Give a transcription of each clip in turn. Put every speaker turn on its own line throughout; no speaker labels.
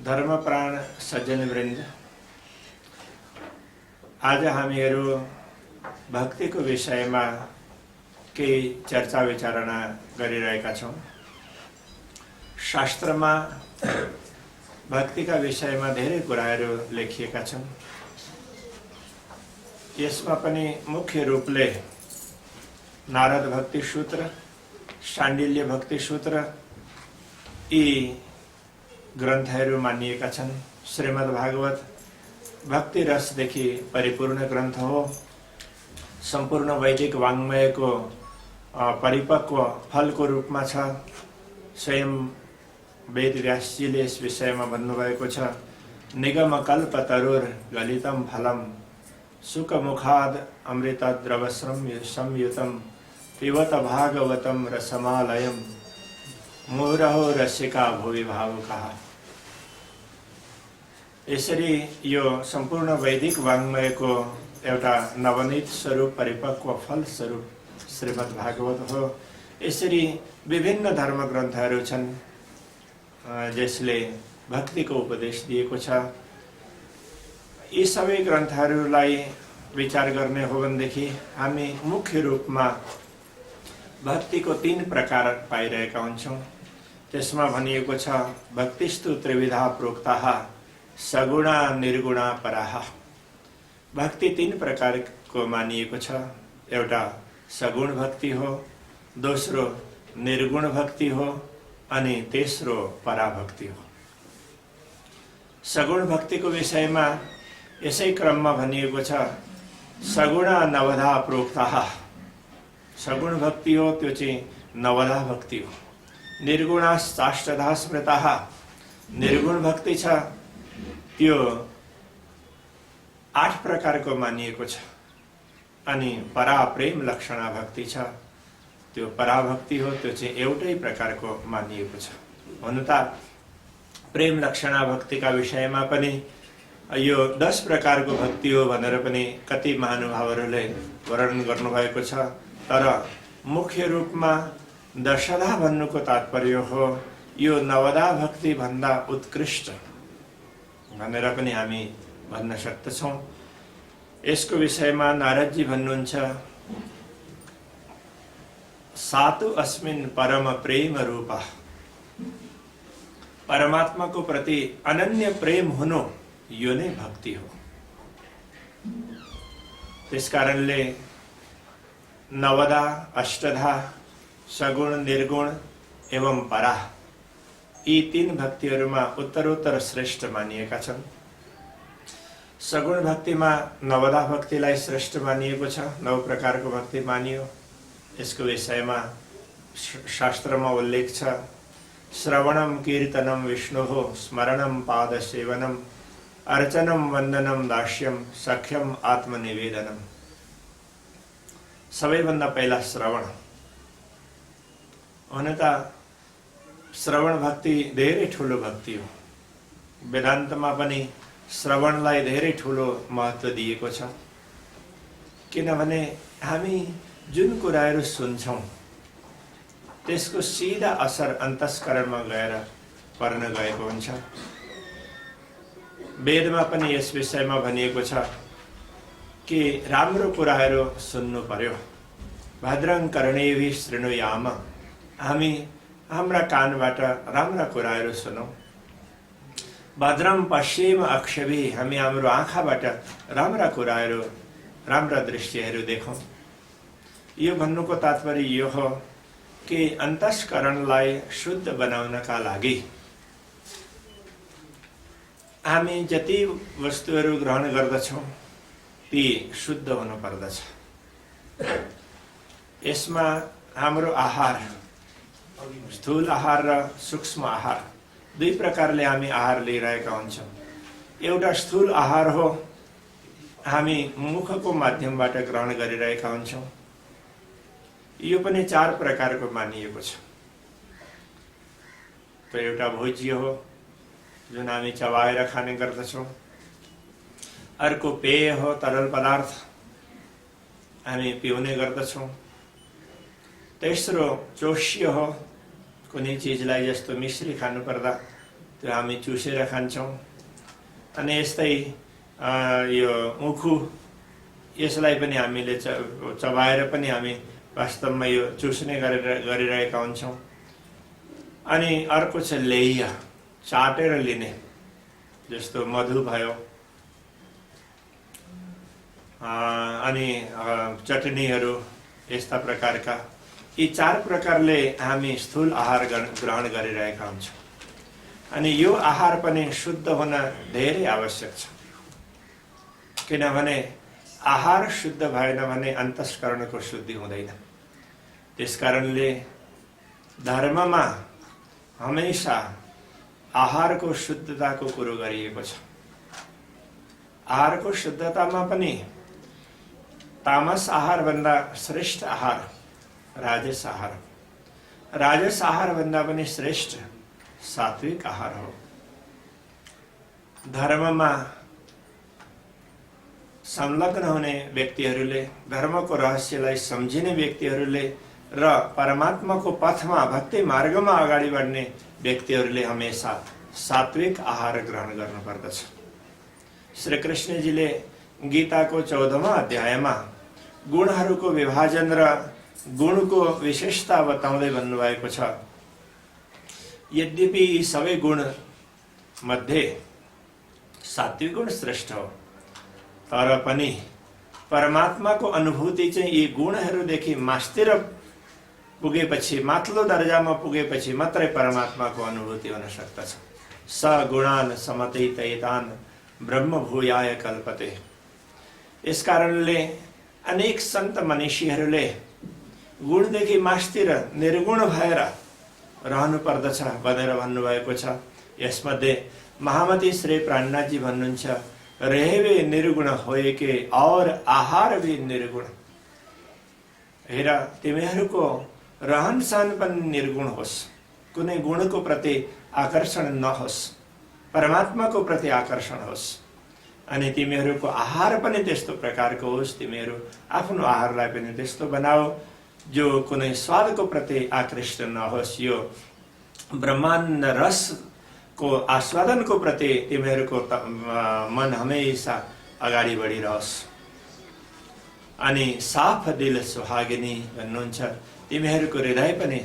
धर्मप्राण सज्जनवृन्द, आज हामीहरू भक्तिको विषयमा केही चर्चा विचारणा गरिरहेका छौं। शास्त्रमा भक्तिका विषयमा धेरै कुराहरू लेखिएका छन्। यसमा पनि मुख्य रूपले नारद भक्ति सूत्र, शाण्डिल्य भक्ति सूत्र यी ग्रन्थहरू मानिएका छन्। श्रीमद् भागवत भक्ति रसदेखि परिपूर्ण ग्रन्थ हो। सम्पूर्ण वैदिक वाङ्मयको परिपक्व फलको रूपमा छ। स्वयं वेद व्यासजीले यस विषयमा भन्नुभएको छ, निगम कल्प तरुर गलितम फलम सुखमुखाद अमृतद्रव संयुतम पिबत भागवतम रसमालयम मुहुरहो रसिका भुवि भावुकाः। यसरी यो सम्पूर्ण वैदिक वाङ्मयको एउटा नवनीत स्वरूप, परिपक्व फल स्वरूप श्रीमद् भागवत हो। यसरी विभिन्न धर्म ग्रन्थहरू छन् जसले भक्तिको उपदेश दिएको छ। यी सबै ग्रन्थहरूलाई विचार गर्ने हो भनेदेखि हामी मुख्य रूपमा भक्तिको 3 प्रकार पाइरहेका हुन्छौं। त्यसमा भनिएको छ, भक्तिस्तु त्रिविधा प्रोक्ताः सगुणा निर्गुणा पराः। भक्ति 3 प्रकारको मानिएको छ। एउटा सगुण भक्ति हो, दोस्रो निर्गुण भक्ति हो अनि तेस्रो पराभक्ति हो। सगुण भक्तिको विषयमा यसै क्रममा भनिएको छ, सगुणा नवधा प्रोक्ताः। सगुण भक्ति हो त्यो चाहिँ नवधा भक्ति हो। निर्गुणाश्चाष्टधा स्मृताः। निर्गुण भक्ति छ त्यो 8 प्रकारको मानिएको छ। अनि परा प्रेम लक्षणा भक्ति छ, त्यो पराभक्ति हो, त्यो चाहिँ एउटै प्रकारको मानिएको छ। हुन त प्रेम लक्षणा भक्तिका विषयमा पनि यो 10 प्रकारको भक्ति हो भनेर पनि कति महानुभावहरूले वर्णन गर्नुभएको छ। तर मुख्य रूपमा दशधा भन्नुको तात्पर्य हो यो नवधा भक्ति भन्दा उत्कृष्ट भनेर पनि हामी भन्न सक्दछौं। यसको विषयमा नारदजी भन्नुहुन्छ, सातु अस्मिन् परम प्रेम रूपा। परमात्माको प्रति अनन्य प्रेम हुनु यो नै भक्ति हो। त्यसकारणले नवधा, अष्टधा, सगुण, निर्गुण एवं परा यी 3 भक्तिहरूमा उत्तरोत्तर श्रेष्ठ मानिएका छन्। सगुण भक्तिमा नवधा भक्तिलाई श्रेष्ठ मानिएको छ। 9 प्रकारको भक्ति मानियो। यसको विषयमा शास्त्रमा उल्लेख छ, श्रवणम कीर्तनम विष्णुः स्मरणम पाद सेवनम अर्चनम वन्दनम दास्यम सख्यम आत्मनिवेदनम। सबैभन्दा पहिला श्रवण। हुन त श्रवण भक्ति धेरै ठुलो भक्ति हो। वेदान्तमा पनि श्रवणलाई धेरै ठुलो महत्त्व दिएको छ। किनभने हामी जुन कुराहरू सुन्छौं त्यसको सिधा असर अन्तस्करणमा गएर पर्न गएको हुन्छ। वेदमा पनि यस विषयमा भनिएको छ कि राम्रो कुराहरू सुन्नु पर्यो। भद्रं कर्णेभिः शृणुयाम। हामी हाम्रा कानबाट राम्रा कुराहरू सुनौं। भद्रं पश्येम अक्षभिः। हामी हाम्रो आँखाबाट राम्रा कुराहरू, राम्रा दृश्यहरू देखौं। यो भन्नुको तात्पर्य यो हो कि अन्तस्करणलाई शुद्ध बनाउनका लागि हामी जति वस्तुहरू ग्रहण गर्दछौं ती शुद्ध हुनु पर्दछ। यसमा हाम्रो आहार, स्थूल आहार र सूक्ष्म आहार 2 प्रकारले हामी आहार लिइरहेका हुन्छौं। एउटा स्थूल आहार हो, हामी मुखको माध्यमबाट ग्रहण गरिरहेका हुन्छौं। यो पनि 4 प्रकारको मानिएको छ। तो एउटा भोज्य हो जुन हामी चबाएर खाने गर्दछौं। अर्को पेय हो, तरल पदार्थ हामी पिउने गर्दछौं। तेस्रो चोष्य हो, कुनै चीजलाई जस्तो मिश्री खानु पर्दा त्यो हामी चुसेर खान्छौँ। अनि यस्तै यो उखु, यसलाई पनि हामीले चबाएर पनि हामी वास्तवमा यो चुस्ने गरिरहेका हुन्छौँ। अनि अर्को छ लेह्य, चाटेर लिने, जस्तो मधु भयो, अनि चटनीहरू, यस्ता प्रकारका यी 4 प्रकारले हामी स्थूल आहार ग्रहण गरिरहेका हुन्छौँ। अनि यो आहार पनि शुद्ध हुन धेरै आवश्यक छ, किनभने आहार शुद्ध भएन भने अन्तस्करणको शुद्धि हुँदैन। त्यसकारणले धर्ममा हमेशा आहारको शुद्धताको कुरो गरिएको छ। आहारको शुद्धतामा पनि तामस आहार भन्दा श्रेष्ठ आहार राजस आहार, राजस आहार भन्दा पनि श्रेष्ठ सात्विक आहार हो। धर्ममा संलग्न हुने व्यक्तिहरूले, धर्मको रहस्यलाई सम्झिने व्यक्तिहरूले र परमात्माको पथमा भक्ति मार्गमा अगाडि बढ्ने व्यक्तिहरूले हमेशा सात्विक आहार ग्रहण गर्नुपर्दछ। श्री कृष्णजीले गीताको 14वां अध्यायमा गुणहरूको विभाजन र गुणको विशेषता बताउँदै भन्नुभएको छ, यद्यपि यी सबै गुण मध्ये सात्विक गुण श्रेष्ठ हो, तर पनि परमात्माको अनुभूति चाहिँ यी गुणहरूदेखि मास्तिर पुगेपछि, माथिल्लो दर्जामा पुगेपछि मात्रै परमात्माको अनुभूति हुन सक्दछ। स गुणान समतीतैतान ब्रह्म भूयाय कल्पते। यस कारणले अनेक सन्त मनीषीहरूले गुणदेखि मास्तिर निर्गुण भएर रहनु पर्दछ भनेर भन्नुभएको छ। यसमध्ये महामती श्री प्राणनाथजी भन्नुहुन्छ, रहेवे निर्गुण होए के और आहार भी निर्गुण। हेर, तिमीहरूको रहन सहन पनि निर्गुण होस्, कुनै गुणको प्रति आकर्षण नहोस्, परमात्माको प्रति आकर्षण होस्। अनि तिमीहरूको आहार पनि त्यस्तो प्रकारको होस्, तिमीहरू आफ्नो आहारलाई पनि त्यस्तो बनाओ जो कुनै स्वादको प्रति आकृष्ट नहोस्। यो ब्रह्माण्ड रसको आस्वादनको प्रति तिमीहरूको मन हमेशा अगाडि बढिरहोस्। अनि साफ दिल सुहागिनी भन्नुहुन्छ, तिमीहरूको हृदय पनि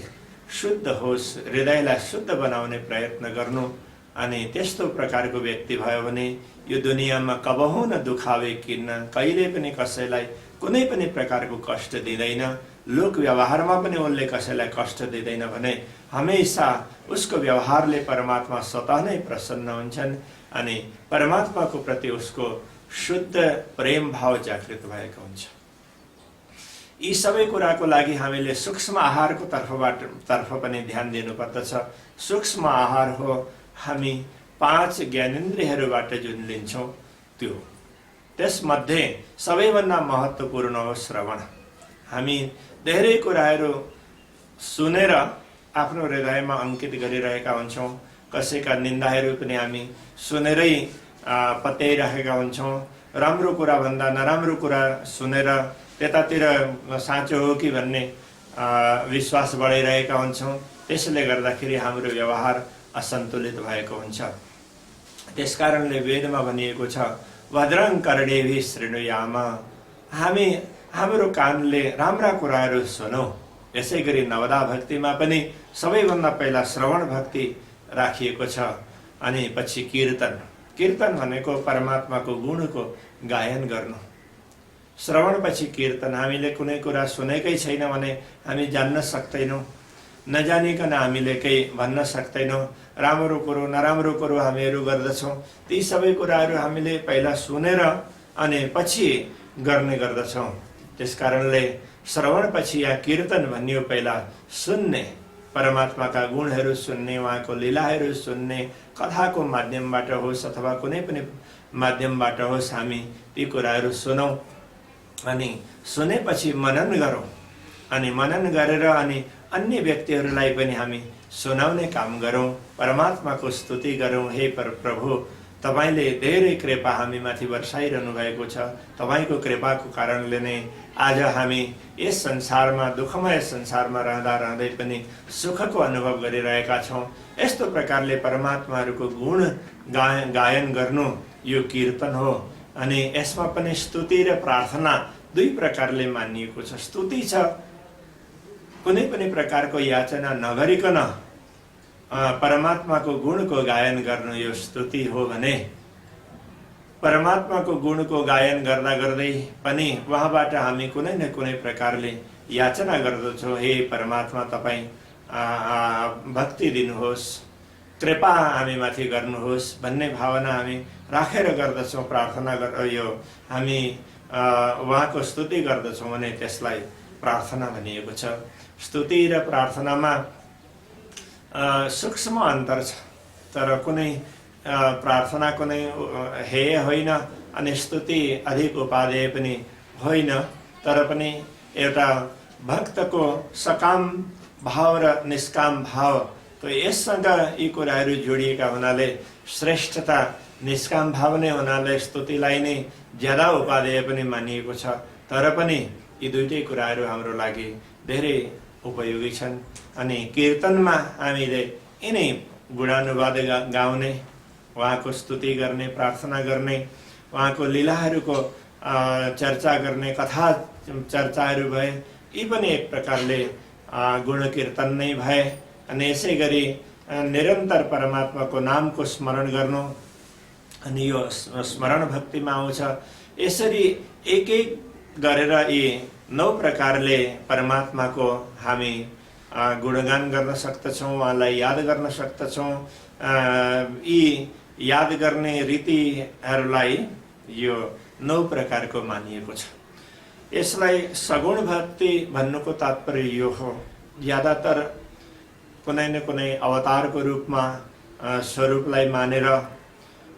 शुद्ध होस्, हृदयलाई शुद्ध बनाउने प्रयत्न गर्नु। अनि त्यस्तो प्रकारको व्यक्ति भयो भने यो दुनियाँमा कबहु न दुखावे किन्न, कहिले पनि कसैलाई कुनै पनि प्रकारको कष्ट दिँदैन, लोक व्यवहारमा पनि उसले कसैलाई कष्ट दिँदैन भने हमेशा उसको व्यवहारले परमात्मा स्वतः नै प्रसन्न हुन्छन् अनि परमात्माको प्रति उसको शुद्ध प्रेम भाव जागृत भएको हुन्छ। यी सबै कुराको लागि हामीले सूक्ष्म आहारको तर्फ पनि ध्यान दिनुपर्दछ। सूक्ष्म आहार हो हामी 5 ज्ञानेन्द्रियहरूबाट जुन लिन्छौँ त्यो। त्यसमध्ये सबैभन्दा महत्त्वपूर्ण हो श्रवण। हामी धेरै कुराहरू सुनेर आफ्नो हृदयमा अंकित गरिरहेका हुन्छौँ। कसैका निन्दाहरू पनि हामी सुनेरै पत्याइरहेका हुन्छौँ। राम्रो कुरा भन्दा नराम्रो कुरा सुनेर त्यतातिर साँचो हो कि भन्ने विश्वास बढाइरहेका हुन्छौँ। त्यसले गर्दाखेरि हाम्रो व्यवहार असन्तुलित भएको हुन्छ। त्यसकारणले वेदमा भनिएको छ, भद्रं कर्णेभिः शृणुयाम। हाम्रो कानले राम्रा कुराहरू सुनौ। यसै गरी नवदा भक्तिमा पनि सबैभन्दा पहिला श्रवण भक्ति राखिएको छ अनि पछि कीर्तन। कीर्तन भनेको परमात्माको गुणको गायन गर्नु। श्रवण पछि कीर्तन। हामीले कुनै कुरा सुनेकै छैन भने हामी जान्न सक्दैनौँ। नजानिकन हामीले केही भन्न सक्दैनौँ। राम्रो कुरो नराम्रो कुरो हामीहरू गर्दछौँ। ती सबै कुराहरू हामीले पहिला सुनेर अनि पछि गर्ने गर्दछौँ। त्यसकारणले श्रवण पछि या कीर्तन भनियो, पहिला सुन्ने, परमात्माका गुणहरू सुन्ने, उहाँको लीलाहरू सुन्ने, कथाको माध्यमबाट होस् अथवा कुनै पनि माध्यमबाट होस् हामी ती कुराहरू सुनौँ अनि सुनेपछि मनन गरौँ। अनि मनन गरेर अनि अन्य व्यक्तिहरूलाई पनि हामी सुनाउने काम गरौँ। परमात्माको स्तुति गरौँ, हे प्रभु तपाईले धेरै कृपा हामीमाथि वर्षाइरहनु भएको छ। तपाईको कृपाको कारणले नै आज हामी यस संसारमा, दुःखमय संसारमा रहँदा रहँदै पनि सुखको अनुभव गरिरहेका छौँ। यस्तो प्रकारले परमात्माहरूको गुण गायन गर्नु यो कीर्तन हो। अनि यसमा पनि स्तुति र प्रार्थना दुई प्रकारले मानिएको छ। स्तुति छ कुनै पनि प्रकारको याचना नगरिकन परमात्माको गुणको गायन गर्नु यो स्तुति हो भने, परमात्माको गुणको गायन गर्दा गर्दै पनि उहाँबाट हामी कुनै न कुनै प्रकारले याचना गर्दछौँ, हे परमात्मा तपाईँ भक्ति दिनुहोस्, कृपा हामीमाथि गर्नुहोस् भन्ने भावना हामी राखेर गर्दछौँ। प्रार्थना यो हामी उहाँको स्तुति गर्दछौँ भने त्यसलाई प्रार्थना भनिएको छ। स्तुति र प्रार्थनामा सूक्ष्म अन्तर छ, तर कुनै प्रार्थना कुनै हेय होइन अनि स्तुति अधिक उपादेय पनि होइन, तर पनि एउटा भक्तको सकाम भाव र निष्काम भाव, तो यससँग यी कुराहरू जोडिएका हुनाले श्रेष्ठता निष्काम भाव नै हुनाले स्तुतिलाई नै ज्यादा उपादेय पनि मानिएको छ। तर पनि यी दुईटै कुराहरू हाम्रो लागि धेरै उपयोगी छन्। अनि कीर्तनमा हामीले यिनै गुणानुवाद गाउने, उहाँको स्तुति गर्ने, प्रार्थना गर्ने, उहाँको लीलाहरूको चर्चा गर्ने, कथा चर्चाहरू भए, यी पनि एक प्रकारले गुण कीर्तन नै भए। अनि यसै गरी निरन्तर परमात्माको नामको स्मरण गर्नु, अनि यो स्मरण भक्तिमा आउँछ। यसरी एक एक गरेर यी 9 प्रकारले परमात्माको हामी गुणगान गर्न सक्दछौँ, उहाँलाई याद गर्न सक्दछौँ। यी याद गर्ने रीतिहरूलाई यो 9 प्रकारको मानिएको छ। यसलाई सगुण भक्ति भन्नुको तात्पर्य यो हो, ज्यादातर कुनै न कुनै अवतारको रूपमा स्वरूपलाई मानेर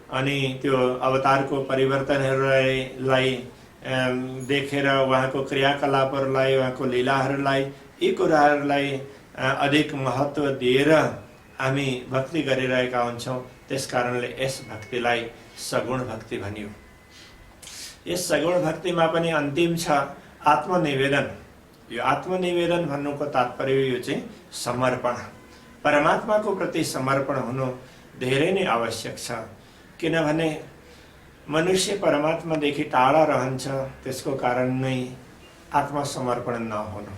अनि त्यो अवतारको परिवर्तनहरूलाई देखेर उहाँको क्रियाकलापहरूलाई, उहाँको लीलाहरूलाई, यी कुराहरूलाई अधिक महत्त्व दिएर हामी भक्ति गरिरहेका हुन्छौँ। त्यस कारणले यस भक्तिलाई सगुण भक्ति भनियो। यस सगुण भक्तिमा पनि अन्तिम छ आत्मनिवेदन। यो आत्मनिवेदन भन्नुको तात्पर्य यो चाहिँ समर्पण, परमात्माको प्रति समर्पण हुनु धेरै नै आवश्यक छ। किनभने मनुष्य परमात्मादेखि टाढा रहन्छ, त्यसको कारण नै आत्मसमर्पण नहुनु।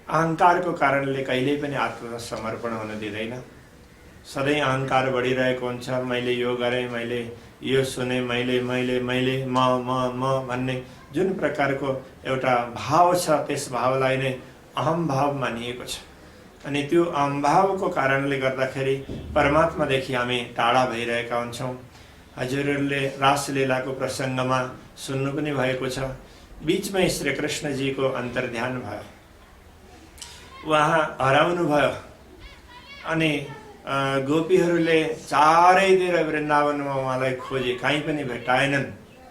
अहङ्कारको कारणले कहिल्यै पनि आत्मसमर्पण हुन दिँदैन। सधैँ अहङ्कार बढिरहेको हुन्छ। मैले यो गरेँ, मैले यो सुने, मैले मैले मैले म म म भन्ने जुन प्रकारको एउटा भाव छ, त्यस भावलाई नै अहम भाव मानिएको छ। अनि त्यो अहम भावको कारणले गर्दाखेरि परमात्मादेखि हामी टाढा भइरहेका हुन्छौँ। हजुरहरूले रासलीलाको प्रसङ्गमा सुन्नु पनि भएको छ। बीचमै श्री कृष्णजीको अन्तर्ध्यान भयो, उहाँ हराउनु भयो। अनि गोपीहरूले चारैतिर वृन्दावनमा उहाँलाई खोजे, कहीँ पनि भेटाएनन्।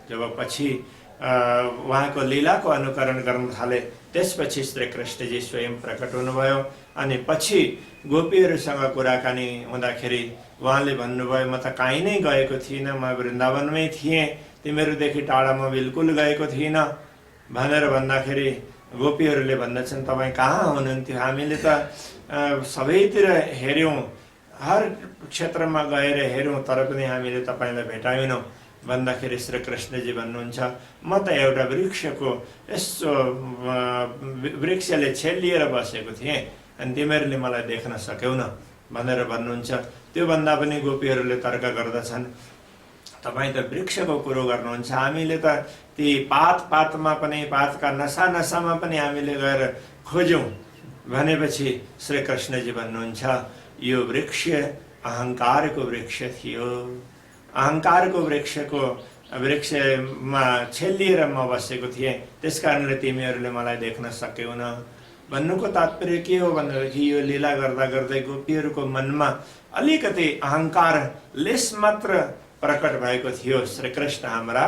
जब पछि उहाँको लीलाको अनुकरण गर्न थाले, त्यसपछि श्री कृष्णजी स्वयं प्रकट हुनुभयो। अनि पछि गोपीहरूसँग कुराकानी हुँदाखेरि उहाँले भन्नुभयो, म त कहीँ नै गएको थिइनँ, म वृन्दावनमै थिएँ, तिमीहरूदेखि टाढा म बिल्कुल गएको थिइनँ भनेर भन्दाखेरि गोपीहरूले भन्दछन्, तपाईँ कहाँ हुनुहुन्थ्यो? हामीले त सबैतिर हेऱ्यौँ, हर क्षेत्रमा गएर हेऱ्यौँ, तर पनि हामीले तपाईँलाई भेटाएनौँ भन्दाखेरि श्री कृष्णजी भन्नुहुन्छ, म त एउटा वृक्षको यस्तो वृक्षले छेलिएर बसेको थिएँ अनि तिमीहरूले मलाई देख्न सक्यौ न भनेर भन्नुहुन्छ। त्यो भन्दा पनि गोपीहरूले तर्क गर्दछन्, तपाईँ त वृक्षको कुरो गर्नुहुन्छ, हामीले त ती पात पातमा पनि, पातका नसा नसामा पनि हामीले गएर खोज्यौँ भनेपछि श्री कृष्णजी भन्नुहुन्छ, यो वृक्ष अहङ्कारको वृक्ष थियो। अहङ्कारको वृक्षमा छेलिएर म बसेको थिएँ, त्यस कारणले तिमीहरूले मलाई देख्न सक्यौ न। भन्नुको तात्पर्य के हो भनेदेखि यो लीला गर्दा गर्दै गोपीहरूको मनमा अलिकति अहङ्कार लेस मात्र प्रकट भएको थियो। श्रीकृष्ण हाम्रा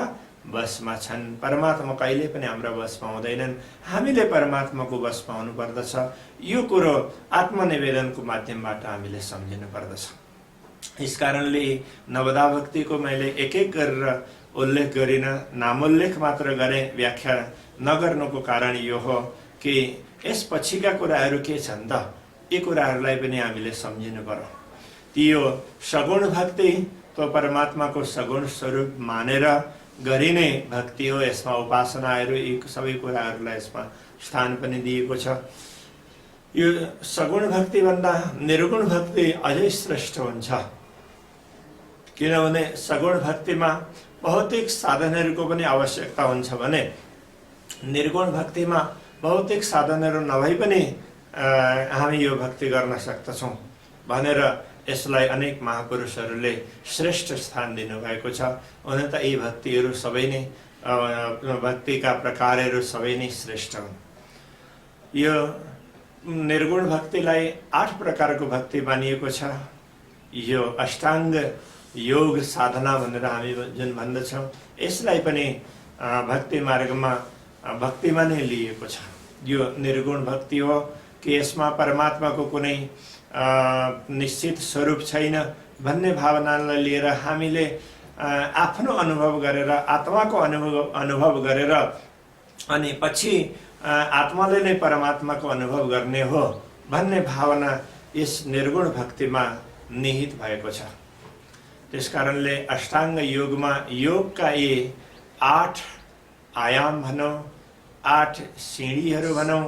बसमा छन्, परमात्मा कहिले पनि हाम्रा बसमा हुँदैनन्, हामीले परमात्माको बसमा हुनुपर्दछ। यो कुरो आत्मनिवेदनको माध्यमबाट हामीले सम्झिनु पर्दछ। यस कारणले नवदा भक्तिको मैले एक एक गरेर उल्लेख गरिन, नामोल्लेख मात्र गरेँ। व्याख्या नगर्नुको कारण यो हो कि यस पछिका कुराहरू के छन् त, यी कुराहरूलाई पनि हामीले सम्झिनु पर्यो। ती यो सगुण भक्ति तो परमात्माको सगुण स्वरूप मानेर गरिने भक्ति हो। यसमा उपासनाहरू यी सबै कुराहरूलाई यसमा स्थान पनि दिएको छ। यो सगुण भक्ति भन्दा निर्गुण भक्ति अझै श्रेष्ठ हुन्छ, किनभने सगुण भक्तिमा भौतिक साधनहरूको पनि आवश्यकता हुन्छ भने निर्गुण भक्तिमा भौतिक साधनहरू नभई पनि हामी यो भक्ति गर्न सक्दछौँ भनेर यसलाई अनेक महापुरुषहरूले श्रेष्ठ स्थान दिनुभएको छ। हुन त यी भक्तिहरू सबै नै भक्तिका प्रकारहरू सबै नै श्रेष्ठ हुन्। यो निर्गुण भक्तिलाई 8 प्रकारको भक्ति मानिएको छ। यो अष्टाङ्ग योग साधना भनेर हामी जुन भन्दछौँ, यसलाई पनि भक्ति मार्गमा भक्तिमा नै लिएको छ। यो निर्गुण भक्ति हो कि यसमा परमात्माको कुनै निश्चित स्वरूप छैन भन्ने भावनालाई लिएर हामीले आफ्नो अनुभव गरेर, आत्माको अनुभव गरेर अनि पछि आत्माले नै परमात्माको अनुभव गर्ने हो भन्ने भावना यस निर्गुण भक्तिमा निहित भएको छ। त्यसकारणले अष्टाङ्ग योगमा योगका यी 8 आयाम भनौँ, 8 सिँढीहरू भनौँ,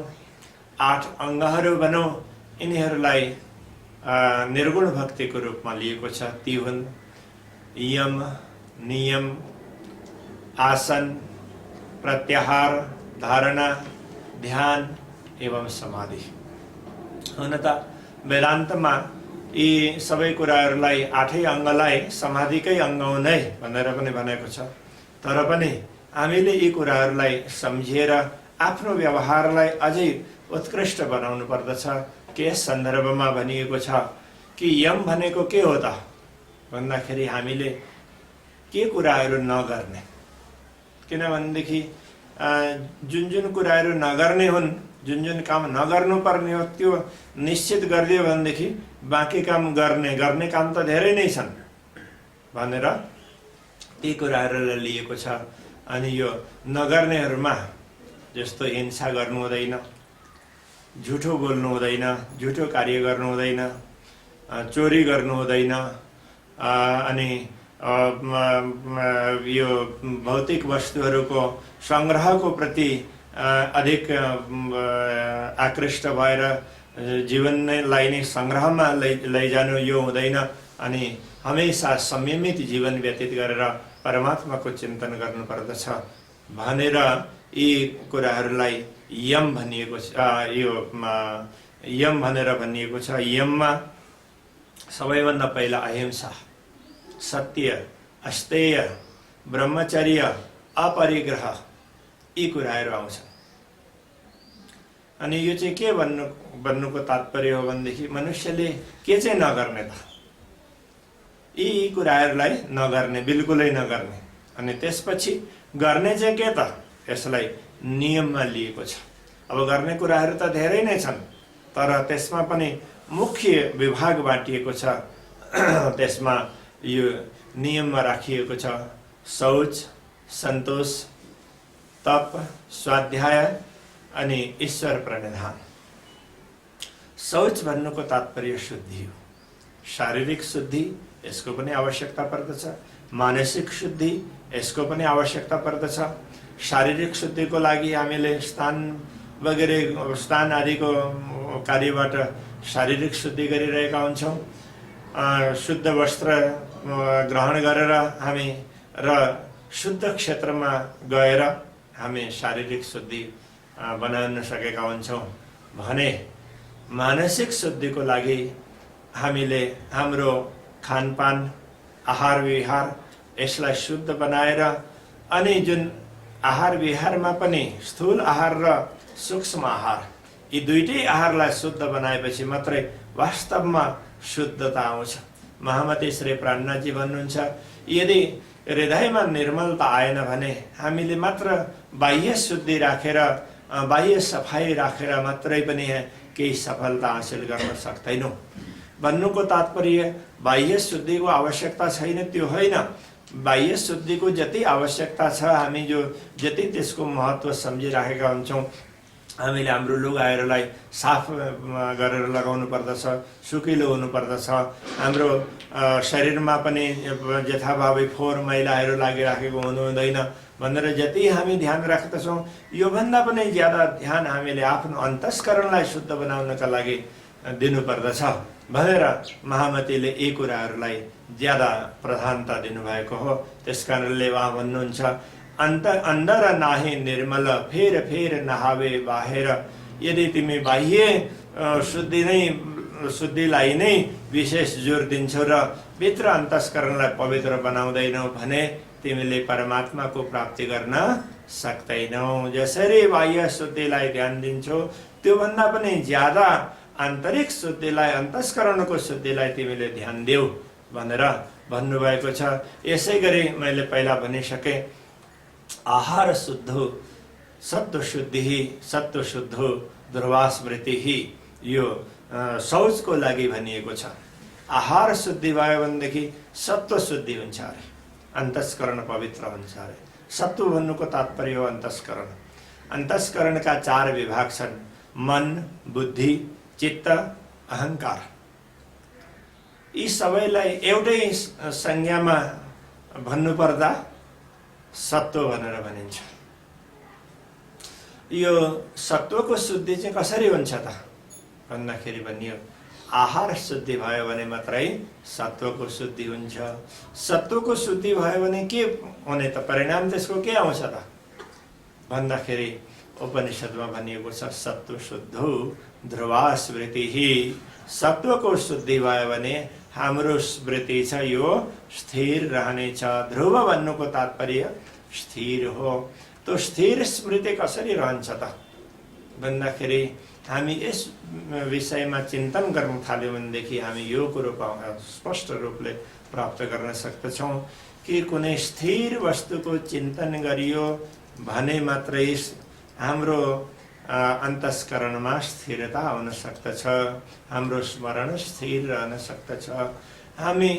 8 अङ्गहरू भनौँ, यिनीहरूलाई निर्गुण भक्तिको रूपमा लिएको छ। ती हुन् यम, नियम, आसन, प्रत्याहार, धारणा, ध्यान एवं समाधि। हुन त वेदान्तमा यी सबै कुराहरूलाई 8 अङ्गलाई समाधिकै अङ्ग हुने भनेर पनि भनेको छ। तर पनि हामीले यी कुराहरूलाई सम्झिएर आफ्नो व्यवहारलाई अझै उत्कृष्ट बनाउनु पर्दछ। के यस सन्दर्भमा भनिएको छ कि यम भनेको के हो त भन्दाखेरि हामीले के कुराहरू नगर्ने, किनभनेदेखि जुन जुन कुराहरू नगर्ने हुन्, जुन जुन काम नगर्नुपर्ने हो त्यो निश्चित गरिदियो भनेदेखि बाँकी काम गर्ने काम त धेरै नै छन् भनेर ती कुराहरूलाई लिएको छ। अनि यो नगर्नेहरूमा जस्तो हिंसा गर्नु हुँदैन, झुठो बोल्नु हुँदैन, झुठो कार्य गर्नु हुँदैन, चोरी गर्नु हुँदैन, अनि यो भौतिक वस्तुहरूको सङ्ग्रहको प्रति अधिक आकृष्ट भएर जीवनलाई नै सङ्ग्रहमा लैजानु यो हुँदैन। अनि हमेशा संयमित जीवन व्यतीत गरेर परमात्माको चिन्तन गर्नुपर्दछ भनेर यी कुराहरूलाई यम भनिएको छ। यो यम भनेर भनिएको छ। यममा सबैभन्दा पहिला अहिंसा, सत्य, अस्तेय, ब्रह्मचर्य, अपरिग्रह यी कुराहरू आउँछन्। अनि यो चाहिँ के भन्नुको तात्पर्य हो भनेदेखि मनुष्यले के चाहिँ नगर्ने त, यी कुराहरूलाई नगर्ने, बिल्कुलै नगर्ने। अनि त्यसपछि गर्ने चाहिँ के त, यसलाई नियममा लिएको छ। अब गर्ने कुराहरू त धेरै नै छन्, तर त्यसमा पनि मुख्य विभाग बाँटिएको छ। त्यसमा यो नियममा राखिएको छ शौच, सन्तोष, तप, स्वाध्याय अनि ईश्वर प्रणिधान। शौच भन्नुको तात्पर्य शुद्धि हो। शारीरिक शुद्धि यसको पनि आवश्यकता पर्दछ, मानसिक शुद्धि यसको पनि आवश्यकता पर्दछ। शारीरिक शुद्धिको लागि हामीले स्नान आदिको कार्यबाट शारीरिक शुद्धि गरिरहेका हुन्छौँ। शुद्ध वस्त्र ग्रहण गरेर हामी र शुद्ध क्षेत्रमा गएर हामी शारीरिक शुद्धि बनाउन सकेका हुन्छौँ भने मानसिक शुद्धिको लागि हामीले हाम्रो खानपान, आहार विहार यसलाई शुद्ध बनाएर अनि जुन आहार विहारमा पनि स्थूल आहार र सूक्ष्म आहार यी दुईटै आहारलाई शुद्ध बनाएपछि मात्रै वास्तवमा शुद्धता आउँछ। महामती श्री प्राणनाथजी भन्नुहुन्छ, यदि हृदयमा निर्मलता आएन भने हामीले मात्र बाह्य शुद्धि राखेर, बाह्य सफाई राखेर मात्रै पनि केही सफलता हासिल गर्न सक्दैनौँ। भन्नुको तात्पर्य बाह्य शुद्धिको आवश्यकता छैन त्यो होइन। बाह्य शुद्धिको जति आवश्यकता छ, हामी जो जति त्यसको महत्त्व सम्झिराखेका हुन्छौँ, हामीले हाम्रो लुगाहरूलाई साफ गरेर लगाउनु पर्दछ, सुकिलो हुनुपर्दछ, हाम्रो शरीरमा पनि यथाभावी फोहोर मैलाहरू लागिराखेको हुनु हुँदैन भनेर जति हामी ध्यान राख्दछौँ, योभन्दा पनि ज्यादा ध्यान हामीले आफ्नो अन्तस्करणलाई शुद्ध बनाउनका लागि दिनुपर्दछ भनेर महामतीले यी कुराहरूलाई ज्यादा प्रधानता दिनुभएको हो। त्यस कारणले उहाँ भन्नुहुन्छ, अंदर नाहि निर्मल फेर फेर नहावे बाहिर। यदि तिमी बाह्य शुद्धिलाई नै विशेष जोड दिन्छौ र भित्र अन्तस्करणलाई पवित्र बनाउँदैनौ भने तिमीले परमात्माको प्राप्ति गर्न सक्दैनौ। जसरी बाह्य शुद्धिलाई ध्यान दिन्छौ, त्योभन्दा पनि ज्यादा आन्तरिक शुद्धिलाई, अन्तस्करणको शुद्धिलाई तिमीले ध्यान देऊ भनेर भन्नुभएको छ। यसै गरी मैले पहिला भनिसके, आहार शुद्ध सत्व शुद्धि, सत्व शुद्ध ध्रुवास्मृति, यो शौचको लागि भनिएको छ। आहार शुद्धि भयो भनेदेखि सत्व शुद्धि हुन्छ अरे, अन्तस्करण पवित्र हुन्छ अरे। सत्व भन्नुको तात्पर्य हो अन्तस्करण। अन्तस्करणका 4 विभाग छन्, मन, बुद्धि, चित्त, अहंकार। यी सबैलाई एउटै संज्ञामा भन्नुपर्दा सत्व भनेर भनिन्छ। यो सत्वको शुद्धि चाहिँ कसरी हुन्छ त भन्दाखेरि भनियो, आहार शुद्धि भयो भने मात्रै सत्वको शुद्धि हुन्छ। सत्वको शुद्धि भयो भने के हुने त, परिणाम त्यसको के आउँछ त भन्दाखेरि उपनिषदमा भनिएको छ, सत्व शुद्ध ध्रुवा स्मृति। सत्वको शुद्धि भयो भने हाम्रो स्मृति छ यो स्थिर रहनेछ। ध्रुव भन्नुको तात्पर्य स्थिर हो। तो स्थिर स्मृति कसरी रहन्छ त भन्दाखेरि हामी यस विषयमा चिन्तन गर्न थाल्यौँ भनेदेखि हामी यो कुरो स्पष्ट रूपले प्राप्त गर्न सक्दछौँ कि कुनै स्थिर वस्तुको चिन्तन गरियो भने मात्रै हाम्रो अन्तस्करणमा स्थिरता आउन सक्दछ, हाम्रो स्मरण स्थिर रहन सक्दछ। हामी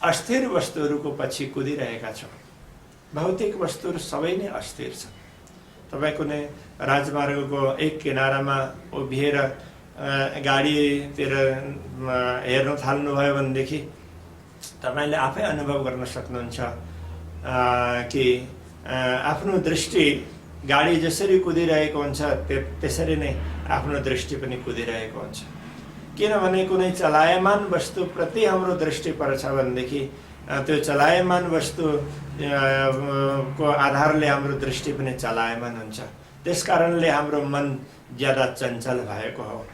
अस्थिर वस्तुहरूको पछि कुदिरहेका छौँ। भौतिक वस्तुहरू सबै नै अस्थिर छन्। तपाईँ कुनै राजमार्गको एक किनारामा उभिएर गाडीतिर हेर्न थाल्नुभयो भनेदेखि तपाईँले आफै अनुभव गर्न सक्नुहुन्छ कि आफ्नो दृष्टि गाडी जसरी कुदिरहेको हुन्छ त्यसरी नै आफ्नो दृष्टि पनि कुदिरहेको हुन्छ। किनभने कुनै चलायमान वस्तुप्रति हाम्रो दृष्टि पर्छ भनेदेखि त्यो चलायमान वस्तु को आधारले हाम्रो दृष्टि पनि चलायमान हुन्छ। त्यसकारणले हाम्रो मन ज्यादा चञ्चल भएको हो।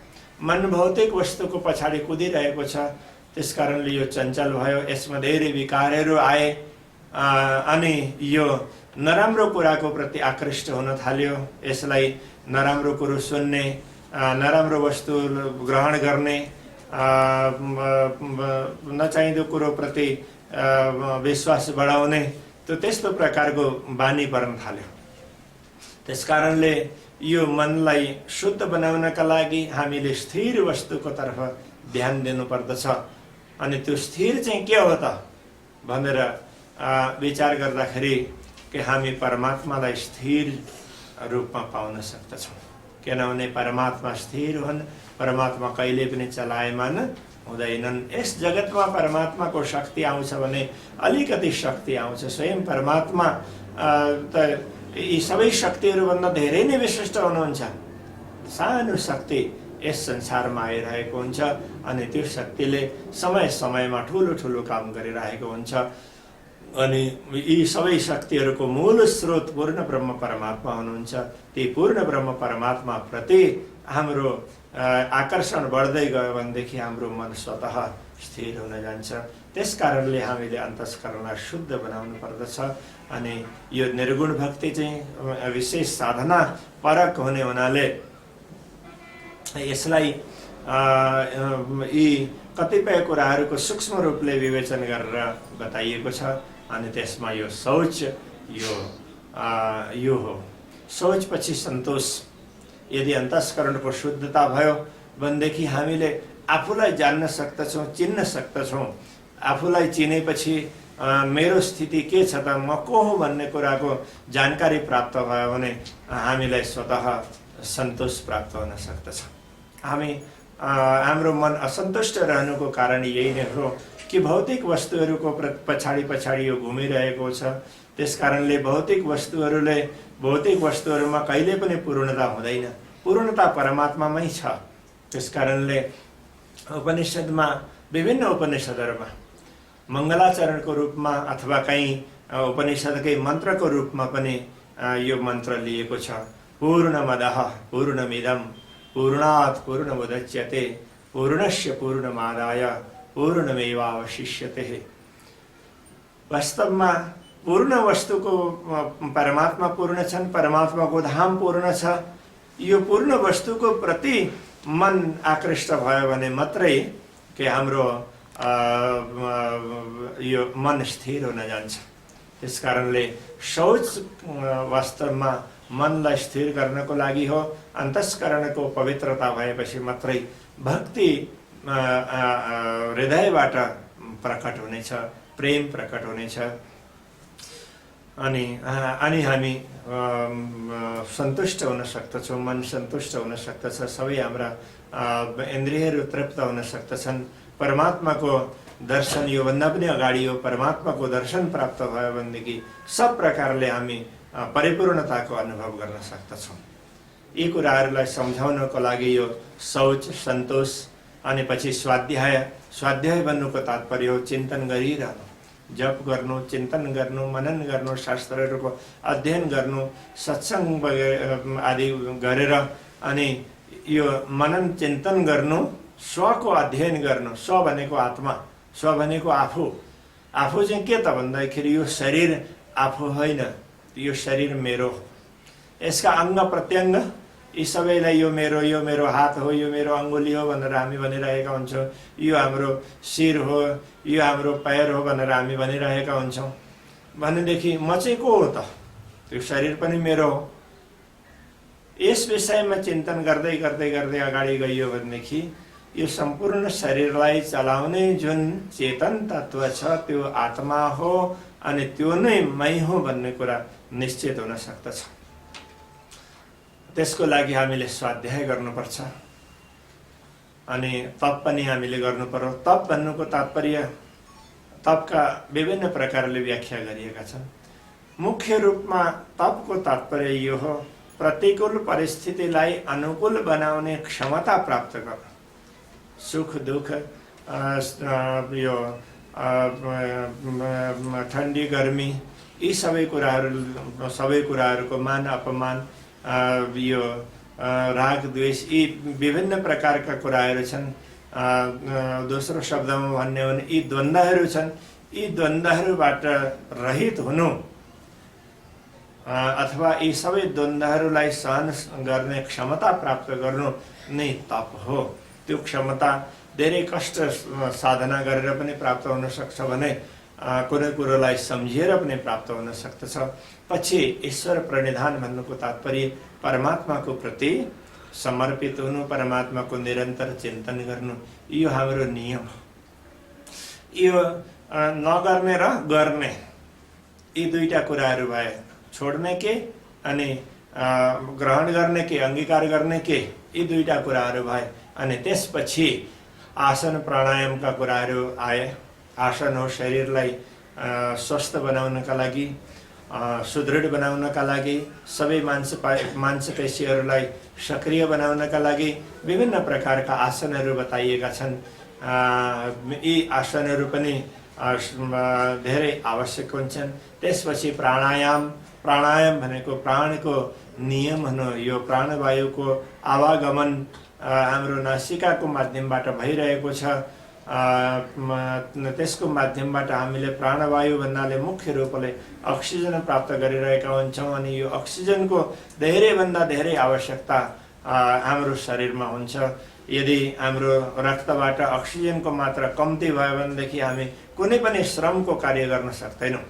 मन भौतिक वस्तुको पछाडि कुदिरहेको छ, त्यसकारणले यो चञ्चल भयो। यसमा धेरै विकारहरू आए अनि यो नराम्रो कुराको प्रति आकृष्ट हुन थाल्यो। यसलाई नराम्रो कुरो सुन्ने, नराम्रो वस्तु ग्रहण गर्ने, नचाहिँदो कुरो प्रति विश्वास बढाउने, तो त्यस्तो प्रकारको बानी पर्न थाल्यो। त्यसकारणले यो मनलाई शुद्ध बनाउनका लागि हामीले स्थिर वस्तुको तर्फ ध्यान दिनुपर्दछ। अनि त्यो स्थिर चाहिँ के हो त भनेर विचार गर्दाखेरि कि हामी परमात्मालाई स्थिर रूपमा पाउन सक्दछौँ। किनभने परमात्मा स्थिर हुन्, परमात्मा कहिले पनि चलायमान हुँदैनन्। यस जगतमा परमात्माको शक्ति आउँछ भने अलिकति शक्ति आउँछ। स्वयं परमात्मा त यी सबै शक्तिहरूभन्दा धेरै नै विशिष्ट हुनुहुन्छ। सानो शक्ति यस संसारमा आइरहेको हुन्छ अनि त्यो शक्तिले समय समयमा ठुलो ठुलो काम गरिरहेको हुन्छ। अनि यी सबै शक्तिहरूको मूल स्रोत पूर्ण ब्रह्म परमात्मा हुनुहुन्छ। ती पूर्ण ब्रह्म परमात्मा प्रति हाम्रो आकर्षण बढ्दै गयो भनेदेखि हाम्रो मन स्वतः स्थिर हुन जान्छ। त्यस कारणले हामीले अन्तस्करणलाई शुद्ध बनाउनु पर्दछ। अनि यो निर्गुण भक्ति चाहिँ विशेष साधना परक हुने हुनाले यसलाई यी कतिपय कुराहरूको सूक्ष्म रूपले विवेचन गरेर बताइएको छ। अनि त्यसमा यो शौच यो हो। शौचपछि सन्तोष। यदि अन्तस्करणको शुद्धता भयो भनेदेखि हामीले आफूलाई जान्न सक्दछौँ, चिन्न सक्दछौँ। आफूलाई चिनेपछि मेरो स्थिति के छ त, म को हो भन्ने कुराको जानकारी प्राप्त भयो भने हामीलाई स्वतः सन्तोष प्राप्त हुन सक्दछ। हाम्रो मन असन्तुष्ट रहनुको कारण यही नै हो कि भौतिक वस्तुहरूको पछाडि पछाडि यो घुमिरहेको छ। त्यस कारणले भौतिक वस्तुहरूमा कहिले पनि पूर्णता हुँदैन। पूर्णता परमात्मामै छ। त्यस कारणले उपनिषदमा, विभिन्न उपनिषदहरूमा मङ्गलाचरणको रूपमा अथवा कहीँ उपनिषदकै मन्त्रको रूपमा पनि यो मन्त्र लिएको छ। पूर्णमदः पूर्णमिदं पूर्णात् पूर्णमुदच्यते पूर्णस्य पूर्णमादाय पूर्णमेवावशिष्यते। वास्तवमा पूर्ण वस्तुको परमात्मा पूर्ण छन्, परमात्माको धाम पूर्ण छ। यो पूर्ण वस्तुको प्रति मन आकृष्ट भयो भने मात्रै के हाम्रो यो मन स्थिर हुन जान्छ। त्यस कारणले शौच वास्तवमा मनलाई स्थिर गर्नको लागि हो। अन्तस्करणको पवित्रता भएपछि मात्रै भक्ति हृदयबाट प्रकट हुनेछ, प्रेम प्रकट हुनेछ। अनि हामी सन्तुष्ट हुन सक्दछौँ, मन सन्तुष्ट हुन सक्दछ। सबै हाम्रा इन्द्रियहरू तृप्त हुन सक्दछन्। परमात्माको दर्शन योभन्दा पनि अगाडि हो। परमात्माको दर्शन प्राप्त भयो भनेदेखि सब प्रकारले हामी परिपूर्णताको अनुभव गर्न सक्दछौँ। यी कुराहरूलाई सम्झाउनको लागि यो शौच, सन्तोष अनि पछि स्वाध्याय भन्नुको तात्पर्य हो चिन्तन गरिरहनु, जप गर्नु, चिन्तन गर्नु, मनन गर्नु, शास्त्रहरूको अध्ययन गर्नु, सत्सङ्ग आदि गरेर अनि यो मनन चिन्तन गर्नु, स्वको अध्ययन गर्नु। स्व भनेको आत्मा, स्व भनेको आफू। आफू चाहिँ के त भन्दाखेरि यो शरीर आफू होइन, यो शरीर मेरो। यसका अङ्ग प्रत्यङ्ग यी सबैलाई यो मेरो हात हो, यो मेरो अङ्गुली हो भनेर हामी भनिरहेका हुन्छौँ। यो हाम्रो शिर हो, यो हाम्रो पैर हो भनेर हामी भनिरहेका हुन्छौँ। भनेदेखि म चाहिँ को हो त? त्यो शरीर पनि मेरो हो। यस विषयमा चिन्तन गर्दै गर्दै गर्दै अगाडि गइयो भनेदेखि यो सम्पूर्ण शरीरलाई चलाउने जुन चेतन तत्त्व छ त्यो आत्मा हो अनि त्यो नै मै हो भन्ने कुरा निश्चित हुन सक्दछ। त्यसको लागि हामीले स्वाध्याय गर्नुपर्छ अनि तप पनि हामीले गर्नुपर्यो। तप भन्नुको तात्पर्य, तपका विभिन्न प्रकारले व्याख्या गरिएका छन्। मुख्य रूपमा तपको तात्पर्य यो हो प्रतिकूल परिस्थितिलाई अनुकूल बनाउने क्षमता प्राप्त गर्नु। सुख दुःख, यो ठन्डी गर्मी, यी सबै कुराहरूको मान अपमान, यो राग द्वेष, यी विभिन्न प्रकारका कुराहरू छन्। दोस्रो शब्दमा भन्ने हो भने यी द्वन्द्वहरू छन्। यी द्वन्द्वहरूबाट रहित हुनु अथवा यी सबै द्वन्द्वहरूलाई सहन गर्ने क्षमता प्राप्त गर्नु नै तप हो। त्यो क्षमता धेरै कष्ट साधना गरेर पनि प्राप्त हुन सक्छ भने कुनै कुरोलाई सम्झिएर पनि प्राप्त हुन सक्दछ। पछि ईश्वर प्रणिधान भन्नुको तात्पर्य परमात्माको प्रति समर्पित हुनु, परमात्माको निरन्तर चिन्तन गर्नु। यो हाम्रो नियम हो। यो नगर्ने र गर्ने यी दुईटा कुराहरू भए, छोड्ने के अनि ग्रहण गर्ने के, अंगीकार गर्ने के, यी दुईटा कुराहरू भए। अनि त्यसपछि आसन प्राणायामका कुराहरू आए। आसन हो शरीरलाई स्वस्थ बनाउनका लागि, सुदृढ बनाउनका लागि, सबै मांसपेशीहरूलाई सक्रिय बनाउनका लागि विभिन्न प्रकारका आसनहरू बताइएका छन्। यी आसनहरू पनि धेरै आवश्यक हुन्छन्। त्यसपछि प्राणायाम भनेको प्राणको नियम हुनु। यो प्राणवायुको आवागमन हाम्रो नासिकाको माध्यमबाट भइरहेको छ। त्यसको माध्यमबाट हामीले प्राणवायु भन्नाले मुख्य रूपले अक्सिजन प्राप्त गरिरहेका हुन्छौँ अनि यो अक्सिजनको धेरैभन्दा धेरै आवश्यकता हाम्रो शरीरमा हुन्छ। यदि हाम्रो रक्तबाट अक्सिजनको मात्रा कम्ती भयो भनेदेखि हामी कुनै पनि श्रमको कार्य गर्न सक्दैनौँ।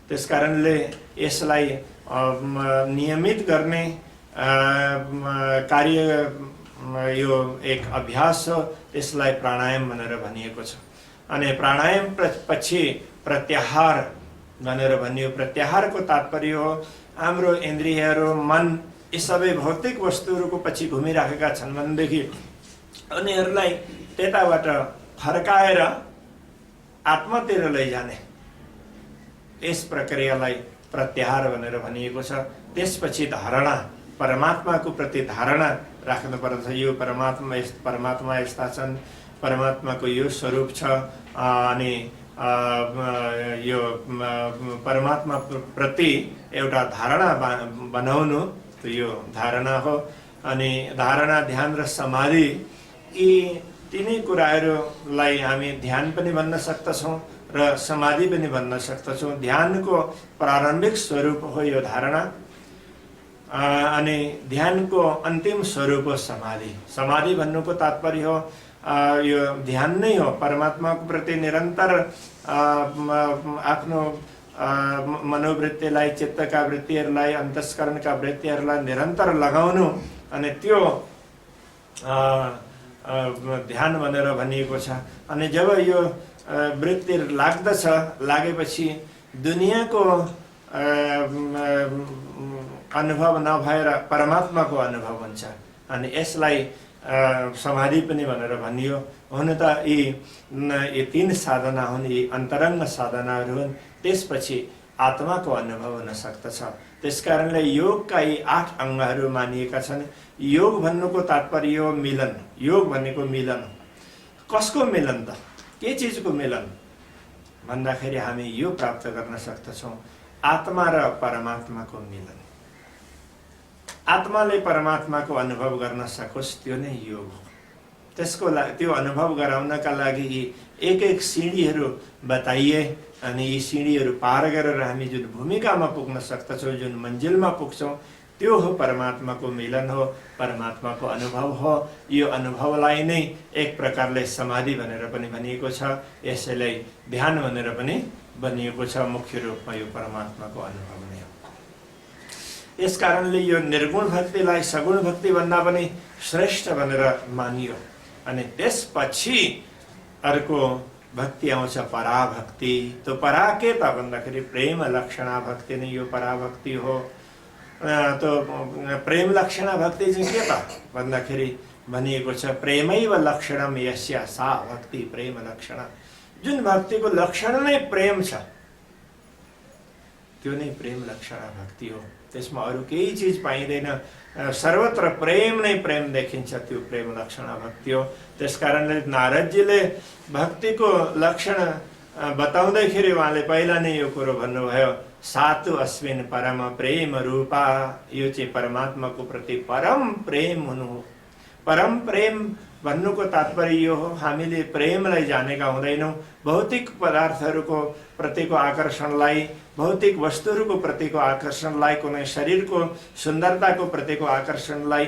त्यसकारणले यसलाई नियमित गर्ने कार्य यो एक अभ्यास हो, त्यसलाई प्राणायाम भनेर भनिएको छ। अनि प्राणायाम पछि प्रत्याहार भनेर भनियो। प्रत्याहारको तात्पर्य हो हाम्रो इन्द्रियहरू, मन यी सबै भौतिक वस्तुहरूको पछि घुमिराखेका छन् भनेदेखि उनीहरूलाई त्यताबाट फर्काएर आत्मातिर लैजाने, यस प्रक्रियालाई प्रत्याहार भनेर भनिएको छ। त्यसपछि धारणा, परमात्माको प्रति धारणा राख्नुपर्छ। यो परमात्मा यस्ता छन्, परमात्माको यो स्वरूप छ, अनि यो परमात्मा प्रति एउटा धारणा बनाउनु, यो धारणा हो। अनि धारणा, ध्यान र समाधि यी तिनै कुराहरूलाई हामी ध्यान पनि भन्न सक्दछौँ र समाधि पनि भन्न सक्दछौँ। ध्यानको प्रारम्भिक स्वरूप हो यो धारणा, अनि ध्यानको अन्तिम स्वरूप हो समाधि। समाधि भन्नुको तात्पर्य हो यो ध्यान नै हो, परमात्माको प्रति निरन्तर आफ्नो मनोवृत्तिलाई, चित्तका वृत्तिहरूलाई, अन्तस्करणका वृत्तिहरूलाई निरन्तर लगाउनु, अनि त्यो ध्यान भनेर भनिएको छ। अनि जब यो वृत्ति लाग्दछ, लागेपछि दुनियाँको अनुभव नभएर परमात्माको अनुभव हुन्छ, अनि यसलाई समाधि पनि भनेर भनियो। हुन त यी तीन साधना हुन्, यी अन्तरङ्ग साधनाहरू हुन्। त्यसपछि आत्माको अनुभव हुन सक्दछ। त्यसकारणले योगका यी 8 अङ्गहरू मानिएका छन्। योग भन्नुको तात्पर्य हो मिलन। योग भनेको मिलन हो। कसको मिलन त? के चिजको मिलन भन्दाखेरि हामी यो प्राप्त गर्न सक्दछौँ, आत्मा र परमात्माको मिलन। आत्माले परमात्माको अनुभव गर्न सकोस्, त्यो नै योग हो। त्यो अनुभव गराउनका लागि यी एक सिँढीहरू बताइए, अनि यी सिँढीहरू पार गरेर हामी जुन भूमिकामा पुग्न सक्दछौँ, जुन मन्जिलमा पुग्छौँ, त्यो हो परमात्माको मिलन हो, परमात्माको अनुभव हो। यो अनुभवलाई नै एक प्रकारले समाधि भनेर पनि भनिएको छ, यसैलाई ध्यान भनेर पनि भनिएको छ। मुख्य रूपमा यो परमात्माको अनुभव नै हो। यस कारणले यो निर्गुण भक्तिलाई सगुण भक्ति भन्दा पनि श्रेष्ठ भनेर मानियो। अनि त्यसपछि अर्को भक्ति आउँछ पराभक्ति। त्यो परा के त भन्दाखेरि प्रेम लक्षणा भक्ति नै यो पराभक्ति हो। तो प्रेम लक्षणा भक्ति चाहिँ के त भन्दाखेरि भनिएको छ प्रेमैव लक्षणम यस्या सा भक्ति प्रेम लक्षणा। जुन भक्तिको लक्षण नै प्रेम छ त्यो नै प्रेम लक्षणा भक्ति हो। त्यसमा अरू केही चिज पाइँदैन, सर्वत्र प्रेम नै प्रेम देखिन्छ, त्यो प्रेम लक्षणा भक्ति हो। त्यसकारणले नारदजीले भक्तिको लक्षण बताउँदाखेरि उहाँले पहिला नै यो कुरो भन्नुभयो, सातु अस्मिन् परम प्रेम रूपा। यो चाहिँ परमात्माको प्रति परम प्रेम हुनु हो। परम प्रेम भन्नुको तात्पर्य यो हो, हामीले प्रेमलाई जानेका हुँदैनौँ। भौतिक पदार्थहरूको प्रतिको आकर्षणलाई, भौतिक वस्तुहरूको प्रतिको आकर्षणलाई, कुनै शरीरको सुन्दरताको प्रतिको आकर्षणलाई,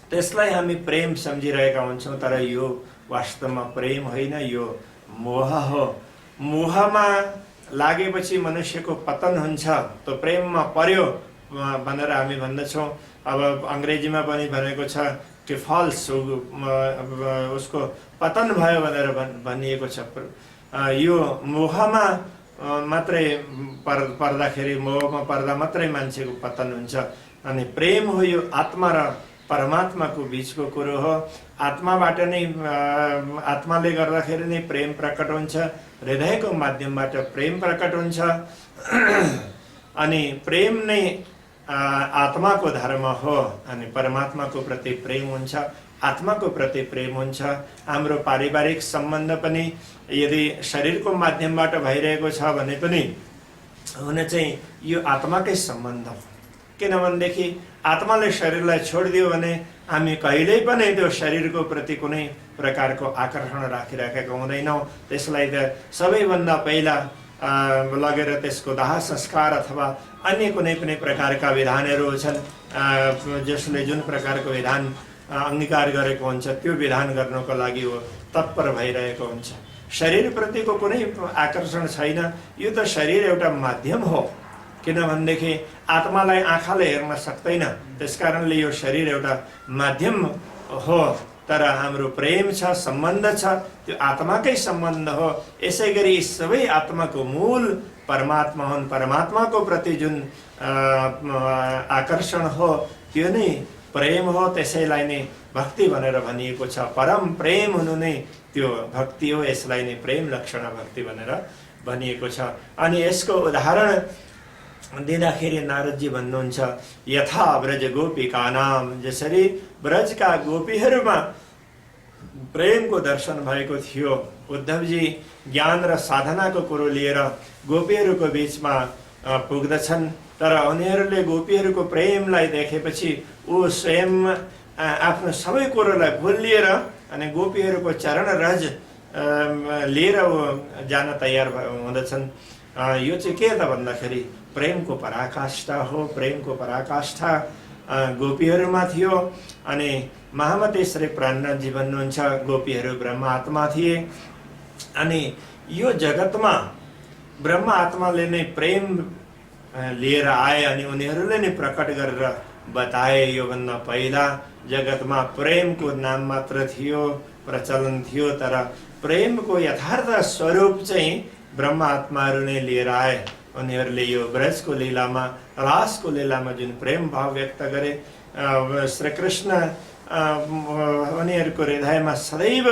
त्यसलाई हामी प्रेम सम्झिरहेका हुन्छौँ। तर यो वास्तवमा प्रेम होइन, यो मोह हो। मोहमा लागेपछि मनुष्यको पतन हुन्छ। तो प्रेममा पर्यो भनेर हामी भन्दछौँ। अब अङ्ग्रेजीमा पनि भनेको छ कि फल्स, उसको पतन भयो भनेर भनिएको छ। यो मोहमा मात्रै पर्दाखेरि, मोहमा पर्दा मात्रै मान्छेको पतन हुन्छ। अनि प्रेम हो यो आत्मा र परमात्माको बीचको कुरो हो। आत्माबाट नै, आत्माले गर्दाखेरि नै प्रेम प्रकट हुन्छ, हृदयको माध्यमबाट प्रेम प्रकट हुन्छ। अनि प्रेम नै आत्माको धर्म हो। अनि परमात्माको प्रति प्रेम हुन्छ, आत्माको प्रति प्रेम हुन्छ। हाम्रो पारिवारिक सम्बन्ध पनि यदि शरीरको माध्यमबाट भइरहेको छ भने पनि हुन चाहिँ यो आत्माकै सम्बन्ध हो। किनभनेदेखि आत्माले शरीरलाई छोडिदियो भने हामी कहिल्यै पनि त्यो शरीरको प्रति कुनै प्रकारको आकर्षण राखिराखेका हुँदैनौँ। त्यसलाई त सबैभन्दा पहिला लगेर त्यसको दाह संस्कार अथवा अन्य कुनै पनि प्रकारका विधानहरू छन्, जसले जुन प्रकारको विधान अंगीकार गरेको हुन्छ त्यो विधान गर्नको लागि वो तत्पर भइरहेको हुन्छ। शरीरप्रतिको कुनै आकर्षण छैन। यो त शरीर एउटा माध्यम हो। किनभनेदेखि आत्मालाई आँखाले हेर्न सक्दैन, त्यसकारणले यो शरीर एउटा माध्यम हो, तर हाम्रो प्रेम छ, सम्बन्ध छ, त्यो आत्माकै सम्बन्ध हो। यसै गरी सबै आत्माको मूल परमात्मा हुन्। परमात्माको प्रति जुन आकर्षण हो त्यो नै प्रेम हो। त्यसैलाई नै भक्ति भनेर भनिएको छ। परम प्रेम हुनु नै त्यो भक्ति हो। यसलाई नै प्रेम लक्षण भक्ति भनेर भनिएको छ। अनि यसको उदाहरण दिँदाखेरि नारदजी भन्नुहुन्छ, यथा ब्रज गोपिकानाम, जसरी ब्रजका गोपीहरूमा प्रेमको दर्शन भएको थियो। उद्धवजी ज्ञान र साधनाको कुरो लिएर गोपीहरूको बीचमा पुग्दछन्, तर उनीहरूले गोपीहरूको प्रेमलाई देखेपछि ऊ स्वयं आफ्नो सबै कुरोलाई भुलिएर अनि गोपीहरूको चरण रज लिएर जान तयार हुँदछन्। यो चाहिँ के त भन्दाखेरि प्रेमको पराकाष्ठा हो। प्रेमको पराकाष्ठा गोपीहरूमा थियो। अनि महामते श्री प्राणनाथजी भन्नुहुन्छ, गोपीहरू ब्रह्म आत्मा थिए। अनि यो जगतमा ब्रह्म आत्माले नै प्रेम लिएर आए अनि उनीहरूले नै प्रकट गरेर बताए। योभन्दा पहिला जगतमा प्रेमको नाम मात्र थियो, प्रचलन थियो, तर प्रेमको यथार्थ स्वरूप चाहिँ ब्रह्म आत्माहरू नै लिएर आए। उनीहरूले यो ब्रजको लीलामा, रासको लीलामा जुन प्रेम भाव व्यक्त गरे, श्रीकृष्ण उनीहरूको हृदयमा सदैव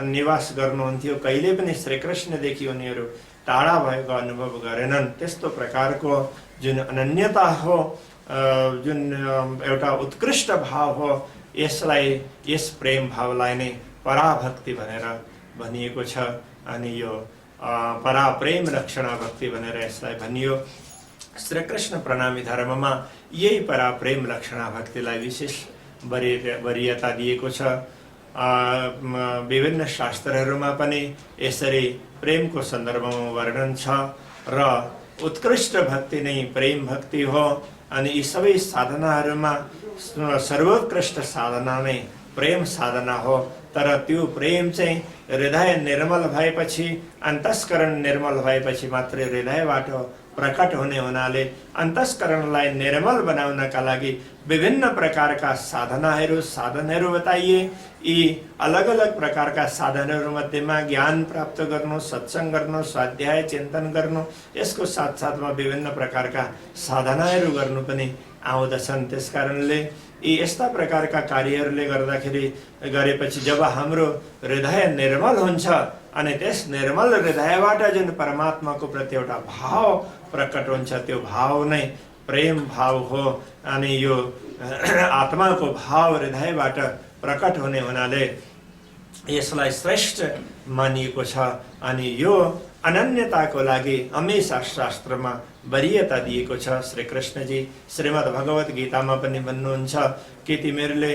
निवास गर्नुहुन्थ्यो। कहिले पनि श्रीकृष्णदेखि उनीहरू टाढा भएको अनुभव गरेनन्। त्यस्तो प्रकारको जुन अनन्यता हो, जुन एउटा उत्कृष्ट भाव हो, यसलाई, यस प्रेम भावलाई नै पराभक्ति भनेर भनिएको छ। अनि यो परा प्रेम लक्षण भक्ति भनेर यसलाई भनियो। श्रीकृष्ण प्रणामी धर्ममा यही परा प्रेम लक्षण भक्तिलाई विशेष वरीयता दिएको छ। विभिन्न शास्त्रहरूमा पनि यसरी प्रेमको सन्दर्भमा वर्णन छ र उत्कृष्ट भक्ति नै प्रेम भक्ति हो। अनि यी सबै साधनाहरूमा सर्वोत्कृष्ट साधना नै प्रेम साधना हो। तर त्यो प्रेम चाहिँ हृदय निर्मल भएपछि, अन्तस्करण निर्मल भएपछि मात्रै हृदयबाट प्रकट हुने हुनाले अन्तस्करणलाई निर्मल बनाउनका लागि विभिन्न प्रकारका साधनहरू बताइए। यी अलग अलग प्रकारका साधनहरू मध्येमा ज्ञान प्राप्त गर्नु, सत्संग गर्नु, स्वाध्याय चिन्तन गर्नु, यसको साथसाथमा विभिन्न प्रकारका साधनाहरू गर्नु पनि आउँदछन्। त्यसकारणले यी यस्ता प्रकारका कार्यहरूले गर्दाखेरि गरेपछि जब हाम्रो हृदय निर्मल हुन्छ अनि त्यस निर्मल हृदयबाट जुन परमात्माको प्रति एउटा भाव प्रकट हुन्छ, त्यो भाव नै प्रेम भाव हो। अनि यो आत्माको भाव हृदयबाट प्रकट हुने हुनाले यसलाई श्रेष्ठ मानिएको छ। अनि यो अनन्यताको लागि हमेशा शास्त्रमा वरीयता दिएको छ। श्री कृष्णजी श्रीमद् भगवत गीतामा पनि भन्नुहुन्छ कि तिमीहरूले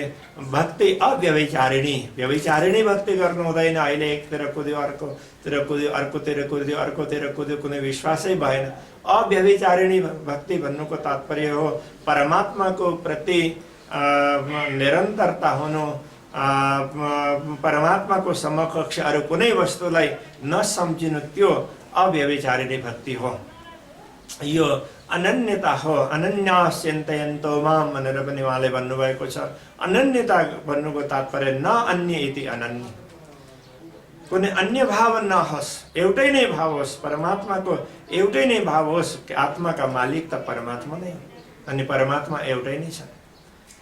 भक्ति अव्यभिचारिणी, व्यभिचारिणी भक्ति गर्नु हुँदैन। अहिले एकतिर कुद्यो, अर्कोतिर कुद्यो, अर्कोतिर कुद्यो, अर्कोतिर कुद्यो, कुनै विश्वासै भएन। अव्यभिचारिणी भक्ति भन्नुको तात्पर्य हो परमात्माको प्रति निरन्तरता हुनु, परमात्माको समकक्ष अरू कुनै वस्तुलाई नसम्झिनु, त्यो अव्यभिचारिणी भक्ति हो। यो अनन्यता हो। अनन्यास्यन्तयन्तो माम भनेर पनि उहाँले भन्नुभएको छ। अनन्यता भन्नुको तात्पर्य न अन्य इति अनन्य, कुनै अन्य भाव नहोस्, एउटै नै भाव होस्, परमात्माको एउटै नै भाव होस्। आत्माका मालिक त परमात्मा नै हो अनि परमात्मा एउटै नै छ।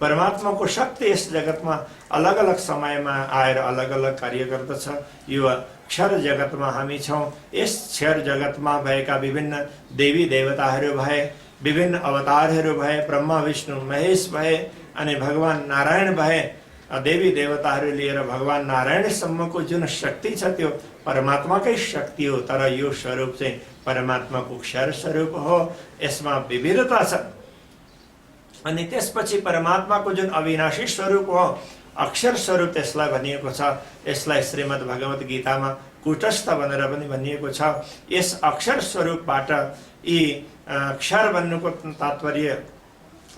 परमात्माको शक्ति यस जगतमा अलग अलग समयमा आएर अलग अलग कार्य गर्दछ। यो क्षर जगतमा हामी छौँ। यस क्षर जगतमा भएका विभिन्न देवी देवताहरू भए, विभिन्न अवतारहरू भए, ब्रह्मा विष्णु महेश भए, अनि भगवान नारायण भए। देवी देवताहरू लिएर भगवान नारायणसम्मको जुन शक्ति छ त्यो परमात्माकै शक्ति हो। तर यो स्वरूप चाहिँ परमात्माको क्षर स्वरूप हो। यसमा विविधता छ। अनि त्यसपछि परमात्माको जुन अविनाशी स्वरूप हो, अक्षर स्वरूप त्यसलाई भनिएको छ। यसलाई श्रीमद् भगवत गीतामा कुटस्थ भनेर पनि भनिएको छ। यस अक्षर स्वरूपबाट यी क्षर भन्नुको तात्पर्य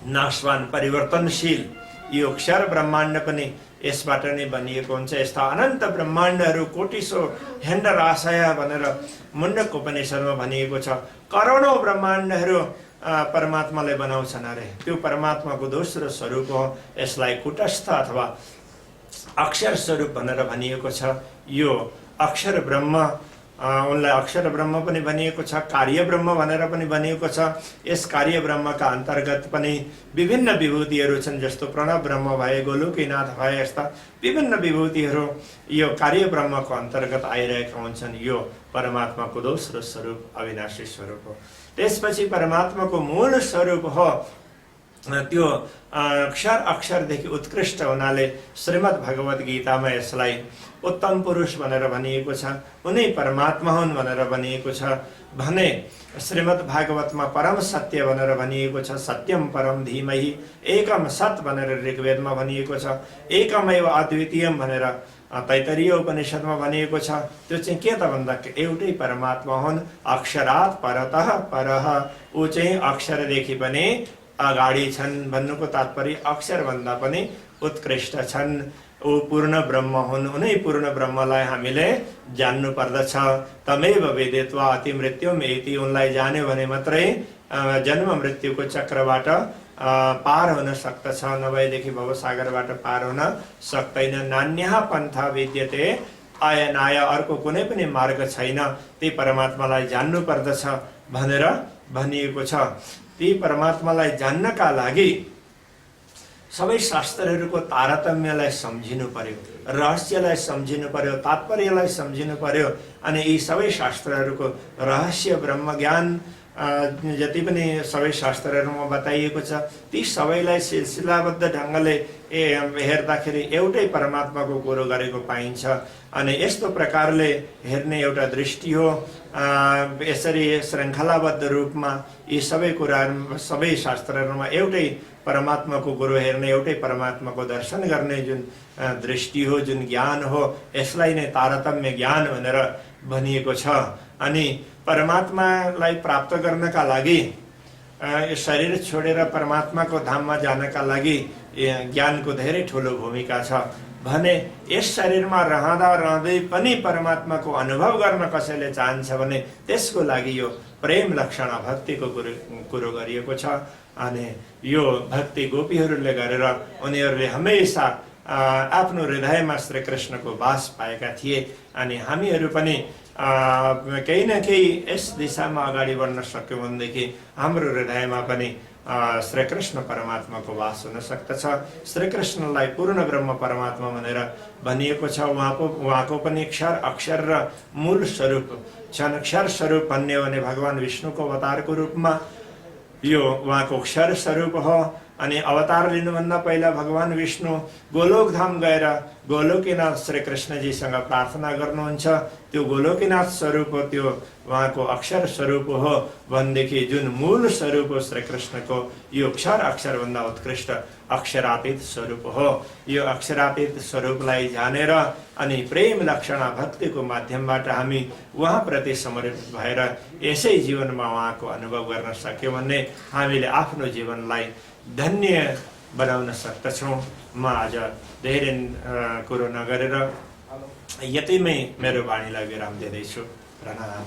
नाशवान, परिवर्तनशील। यो क्षर ब्रह्माण्ड पनि यसबाट नै बनिएको हुन्छ। यस्ता अनन्त ब्रह्माण्डहरू कोटिसौ हेण्डराशय भनेर मुण्डक उपनिषदमा भनिएको छ। करोडौं ब्रह्माण्डहरू परमात्माले बनाउँछन् अरे, त्यो परमात्माको दोस्रो स्वरूप हो। यसलाई कुटस्थ अथवा अक्षर स्वरूप भनेर भनिएको छ। यो अक्षर ब्रह्म, उनलाई अक्षर ब्रह्म पनि भनिएको छ, कार्य ब्रह्म भनेर पनि भनिएको छ। यस कार्य ब्रह्मका अन्तर्गत पनि विभिन्न विभूतिहरू छन्, जस्तो प्रणव ब्रह्म भए, गोलोकीनाथ भए, यस्ता विभिन्न विभूतिहरू यो कार्य ब्रह्मको अन्तर्गत आइरहेका हुन्छन्। यो परमात्माको दोस्रो स्वरूप अविनाशी स्वरूप हो। त्यसपछि परमात्माको मूल स्वरूप हो त्यो अक्षर अक्षरदेखि उत्कृष्ट हुनाले श्रीमद् भगवत गीतामा यसलाई उत्तम पुरुष भनेर भनिएको छ, उनै परमात्मा हुन् भनेर भनिएको छ भने श्रीमद् भागवतमा परम सत्य भनेर भनिएको छ। सत्यम परम धीमहि एकम सत भनेर ऋग्वेदमा भनिएको छ। एकमेव अद्वितीयम भनेर तैत्तरीय उपनिषदमा भनिएको छ। त्यो चाहिँ के त भन्दा एउटै परमात्मा हुन्, अक्षरात् परतः परः। ऊ चाहिँ अक्षरदेखि पनि अगाडि छन् भन्नुको तात्पर्य अक्षर भन्दा पनि उत्कृष्ट छन्। ऊ पूर्ण ब्रह्म हुन्। उनै पूर्ण ब्रह्मलाई हामीले जान्नु पर्दछ। तमेव वेदित्वा अति मृत्युम एति। उनलाई जान्यो भने मात्रै जन्म मृत्युको चक्रबाट पार हुन सक्दछ, नभएदेखि भवसागरबाट पार हुन सक्दैन। नान्यः पन्था विद्यते आयनाय। अर्को कुनै पनि मार्ग छैन, ती परमात्मालाई जान्नु पर्दछ भनेर भनिएको छ। ती परमात्मालाई जान्नका लागि सबै शास्त्रहरूको तारतम्यलाई सम्झिनु पर्यो, रहस्यलाई सम्झिनु पर्यो, तात्पर्यलाई सम्झिनु पर्यो। अनि यी सबै शास्त्रहरूको रहस्य ब्रह्मज्ञान जति पनि सबै शास्त्रहरूमा बताइएको छ, ती सबैलाई सिलसिलाबद्ध ढङ्गले हेर्दाखेरि एउटै परमात्माको कुरो गरेको पाइन्छ। अनि यस्तो प्रकारले हेर्ने एउटा दृष्टि हो। यसरी श्रृङ्खलाबद्ध रूपमा यी सबै कुराहरू, सबै शास्त्रहरूमा एउटै परमात्माको कुरो हेर्ने, एउटै परमात्माको दर्शन गर्ने जुन दृष्टि हो, जुन ज्ञान हो, यसलाई नै तारतम्य ज्ञान भनेर भनिएको छ। अनि परमात्मालाई प्राप्त गर्नका लागि, शरीर छोडेर परमात्माको धाममा जानका लागि ज्ञानको धेरै ठुलो भूमिका छ भने यस शरीरमा रहँदै पनि परमात्माको अनुभव गर्न कसैले चाहन्छ भने त्यसको लागि यो प्रेम लक्षण भक्तिको कुरो गरिएको छ। अनि यो भक्ति गोपीहरूले गरेर उनीहरूले हमेशा आफ्नो हृदयमा श्री कृष्णको वास पाएका थिए। अनि हामीहरू पनि केही न केही यस दिशामा अगाडि बढ्न सक्यौँ भनेदेखि हाम्रो हृदयमा पनि श्री कृष्ण परमात्माको वास हुन सक्दछ। श्री कृष्णलाई पूर्ण ब्रह्म परमात्मा भनेर भनिएको छ। उहाँको पनि क्षर अक्षर र मूल स्वरूप छन्। क्षर स्वरूप भन्ने हो भने भगवान विष्णुको अवतारको रूपमा यो उहाँको क्षर स्वरूप हो। अनि अवतार लिनुभन्दा पहिला भगवान विष्णु गोलोक धाम गएर गोलोकीनाथ श्री कृष्णजीसँग प्रार्थना गर्नुहुन्छ। त्यो गोलोकीनाथ स्वरूप हो, त्यो उहाँको अक्षर स्वरूप हो भनेदेखि जुन मूल स्वरूप हो श्री कृष्णको, यो क्षर अक्षर भन्दा उत्कृष्ट अक्षरातीत स्वरूप हो। यो अक्षरातीत स्वरूपलाई जानेर अनि प्रेम लक्षणा भक्तिको माध्यमबाट हामी उहाँप्रति समर्पित भएर यसै जीवनमा उहाँको अनुभव गर्न सक्यौँ भने हामीले आफ्नो जीवनलाई धन्य बनाउन सक्दछौँ। म आज धेरै कुरो नगरेर यतिमै मेरो वाणीलाई विराम दिँदैछु। प्रणाम।